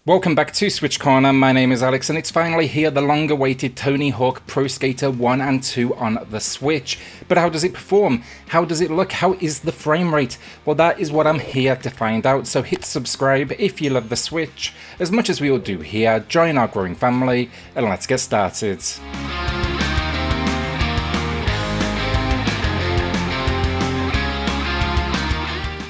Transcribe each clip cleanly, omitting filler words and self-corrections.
Welcome back to SwitchCorner. My name is Alex and it's finally here, the long-awaited Tony Hawk Pro Skater 1 and 2 on the Switch. But how does it perform? How does it look? How is the frame rate? Well, that is what I'm here to find out, so hit subscribe if you love the Switch, as much as we all do here. Join our growing family and let's get started.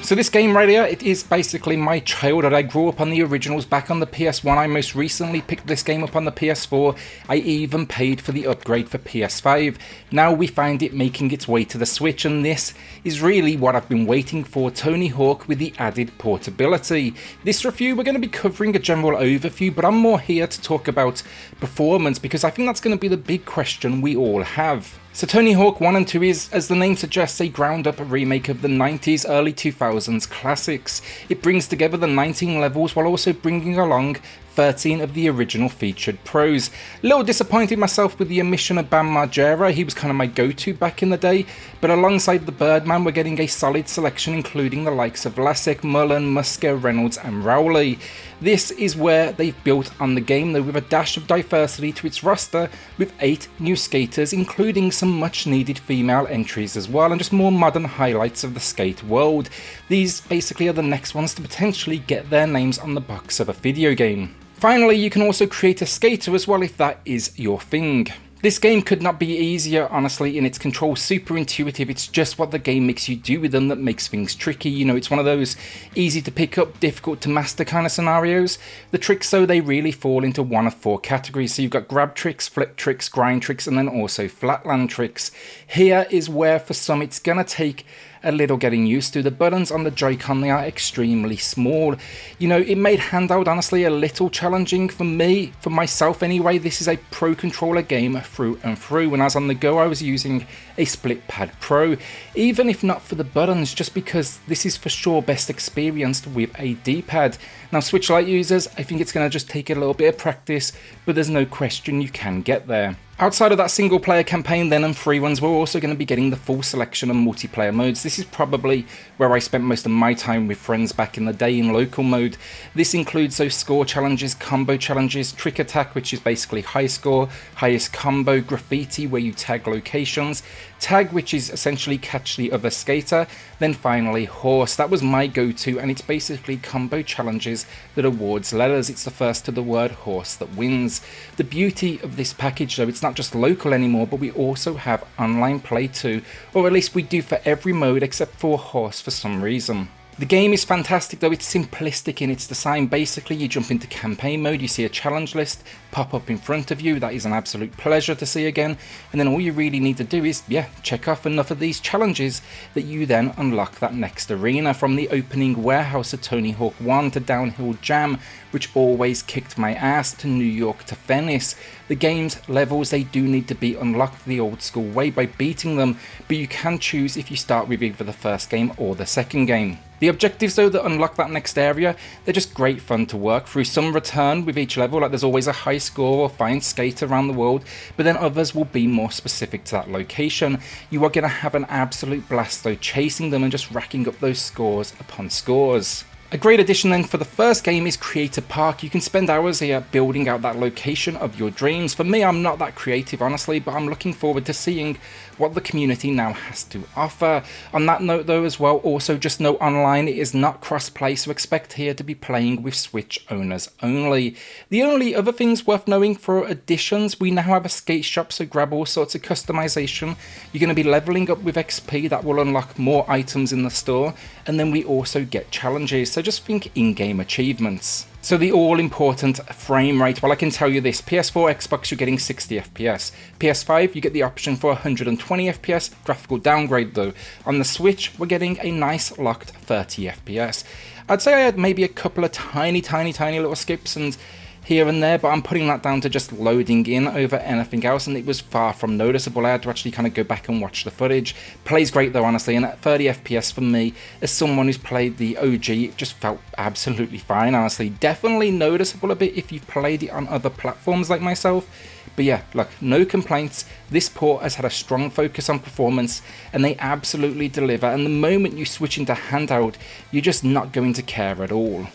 So this game right here, it is basically my childhood. I grew up on the originals back on the PS1. I most recently picked this game up on the PS4. I even paid for the upgrade for PS5. Now we find it making its way to the Switch, and this is really what I've been waiting for, Tony Hawk with the added portability. This review, we're going to be covering a general overview, but I'm more here to talk about performance, because I think that's going to be the big question we all have. So Tony Hawk 1 and 2 is, as the name suggests, a ground-up remake of the 90s, early 2000s classics. It brings together the 19 levels while also bringing along 13 of the original featured pros. A little disappointed myself with the omission of Bam Margera. He was kind of my go-to back in the day, but alongside the Birdman we're getting a solid selection including the likes of Lasek, Mullen, Musker, Reynolds and Rowley. This is where they've built on the game though, with a dash of diversity to its roster, with 8 new skaters including some much needed female entries as well, and just more modern highlights of the skate world. These basically are the next ones to potentially get their names on the box of a video game. Finally, you can also create a skater as well if that is your thing. This game could not be easier, honestly, in its controls. Super intuitive. It's just what the game makes you do with them that makes things tricky. You know, it's one of those easy to pick up, difficult to master kind of scenarios. The tricks, though, they really fall into one of 4 categories. So you've got grab tricks, flip tricks, grind tricks, and then also flatland tricks. Here is where, for some, it's gonna take a little getting used to. The buttons on the Joy-Con, they are extremely small. You know, it made handheld honestly a little challenging for me, for myself anyway. This is a Pro Controller game through and through. When I was on the go, I was using a Split Pad Pro, even if not for the buttons, just because this is for sure best experienced with a D-pad. Now Switch Lite users, I think it's going to just take a little bit of practice, but there's no question you can get there. Outside of that single player campaign then and free ones, we're also going to be getting the full selection of multiplayer modes. This is probably where I spent most of my time with friends back in the day in local mode. This includes those score challenges, combo challenges, trick attack, which is basically high score, highest combo, graffiti where you tag locations, tag, which is essentially catch the other skater, then finally horse. That was my go-to, and it's basically combo challenges that awards letters. It's the first to the word horse that wins. The beauty of this package though, it's not just local anymore, but we also have online play too, or at least we do for every mode except for horse for some reason. The game is fantastic though, it's simplistic in its design. Basically you jump into campaign mode, you see a challenge list pop up in front of you. That is an absolute pleasure to see again, and then all you really need to do is check off enough of these challenges that you then unlock that next arena, from the opening warehouse of Tony Hawk 1 to Downhill Jam, which always kicked my ass, to New York to Venice. The game's levels, they do need to be unlocked the old school way by beating them, but you can choose if you start with either the first game or the second game. The objectives though that unlock that next area, they're just great fun to work through. Some return with each level, like there's always a high score or fine skater around the world, but then others will be more specific to that location. You are going to have an absolute blast though chasing them and just racking up those scores upon scores. A great addition then for the first game is Creator Park. You can spend hours here building out that location of your dreams. For me, I'm not that creative honestly, but I'm looking forward to seeing what the community now has to offer. On that note though as well, also just note online it is not cross-play, so expect here to be playing with Switch owners only. The only other things worth knowing for additions, we now have a skate shop, so grab all sorts of customization. You're going to be leveling up with XP that will unlock more items in the store, and then we also get challenges, so just think in-game achievements. So the all-important frame rate, well I can tell you this, PS4, Xbox you're getting 60 FPS, PS5 you get the option for 120 FPS, graphical downgrade though. On the Switch we're getting a nice locked 30 FPS. I'd say I had maybe a couple of tiny little skips and here and there, but I'm putting that down to just loading in over anything else, and it was far from noticeable. I had to actually kind of go back and watch the footage. Plays great though honestly, and at 30 FPS for me, as someone who's played the OG, it just felt absolutely fine honestly. Definitely noticeable a bit if you've played it on other platforms like myself, but yeah, look, no complaints. This port has had a strong focus on performance and they absolutely deliver, and the moment you switch into handheld, you're just not going to care at all.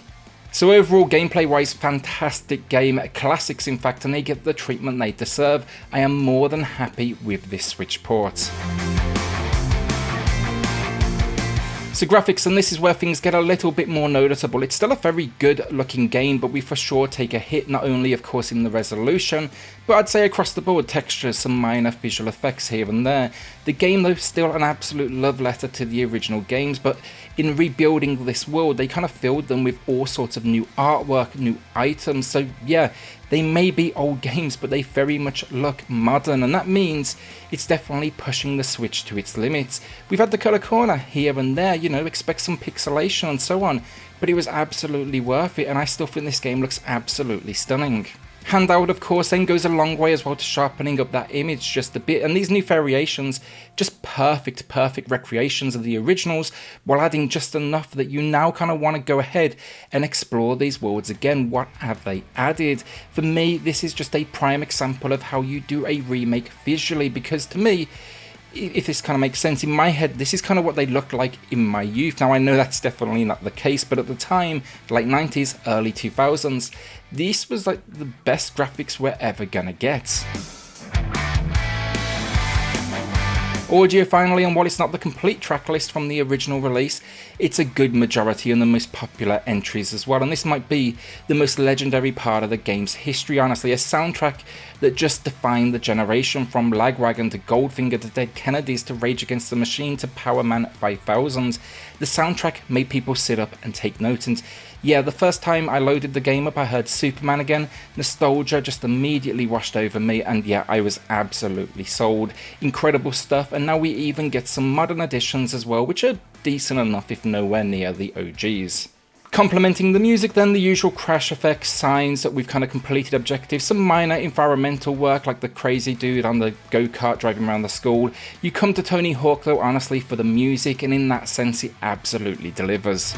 So overall, gameplay wise, fantastic game, classics in fact, and they get the treatment they deserve. I am more than happy with this Switch port. So graphics, and this is where things get a little bit more noticeable. It's still a very good looking game, but we for sure take a hit, not only of course in the resolution, but I'd say across the board, textures, some minor visual effects here and there. The game though, still an absolute love letter to the original games, but in rebuilding this world, they kind of filled them with all sorts of new artwork, new items. So yeah, they may be old games, but they very much look modern, and that means it's definitely pushing the Switch to its limits. We've had the color corner here and there, you know, expect some pixelation and so on, but it was absolutely worth it, and I still think this game looks absolutely stunning. Handheld, of course, then goes a long way as well to sharpening up that image just a bit, and these new variations, just perfect recreations of the originals, while adding just enough that you now kind of want to go ahead and explore these worlds again. What have they added? For me, this is just a prime example of how you do a remake visually, because to me, if this kind of makes sense, in my head, this is kind of what they looked like in my youth. Now, I know that's definitely not the case, but at the time, late 90s, early 2000s, this was like the best graphics we're ever gonna get. Audio finally, and while it's not the complete track list from the original release, it's a good majority and the most popular entries as well, and this might be the most legendary part of the game's history, honestly. A soundtrack that just defined the generation, from Lagwagon to Goldfinger to Dead Kennedys to Rage Against the Machine to Power Man 5000. The soundtrack made people sit up and take note, and yeah, the first time I loaded the game up, I heard Superman again. Nostalgia just immediately washed over me, and yeah, I was absolutely sold. Incredible stuff, and now we even get some modern additions as well, which are decent enough if nowhere near the OGs. Complementing the music then, the usual crash effects, signs that we've kind of completed objectives, some minor environmental work like the crazy dude on the go-kart driving around the school. You come to Tony Hawk though, honestly, for the music, and in that sense it absolutely delivers.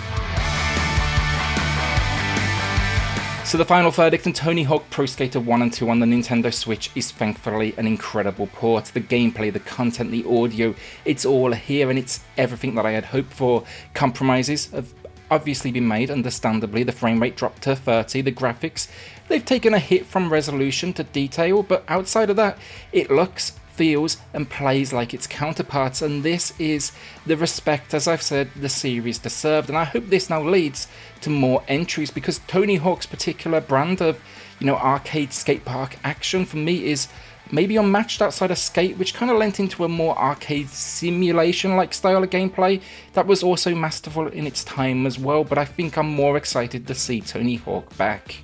So the final verdict in Tony Hawk Pro Skater 1 and 2 on the Nintendo Switch is thankfully an incredible port. The gameplay, the content, the audio, it's all here, and it's everything that I had hoped for. Compromises have obviously been made, understandably. The frame rate dropped to 30, the graphics, they've taken a hit from resolution to detail, but outside of that, it looks, feels and plays like its counterparts, and this is the respect, as I've said, the series deserved. And I hope this now leads to more entries, because Tony Hawk's particular brand of, you know, arcade skate park action for me is maybe unmatched outside of Skate, which kind of lent into a more arcade simulation like style of gameplay that was also masterful in its time as well. But I think I'm more excited to see Tony Hawk back.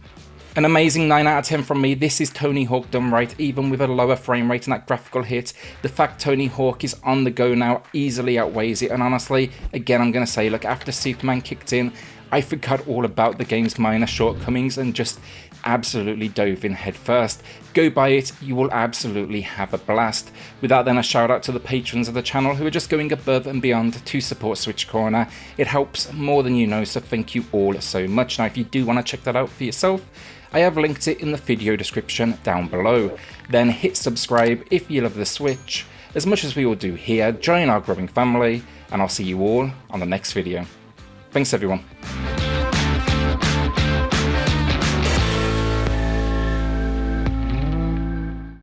An amazing 9 out of 10 from me. This is Tony Hawk done right, even with a lower frame rate and that graphical hit. The fact Tony Hawk is on the go now easily outweighs it, and honestly, again, I'm going to say, look, after Superman kicked in, I forgot all about the game's minor shortcomings and just absolutely dove in head first. Go buy it, you will absolutely have a blast. With that then, a shout out to the patrons of the channel who are just going above and beyond to support SwitchCorner. It helps more than you know, so thank you all so much. Now if you do want to check that out for yourself, I have linked it in the video description down below. Then hit subscribe if you love the Switch, as much as we all do here. Join our growing family, and I'll see you all on the next video. Thanks everyone.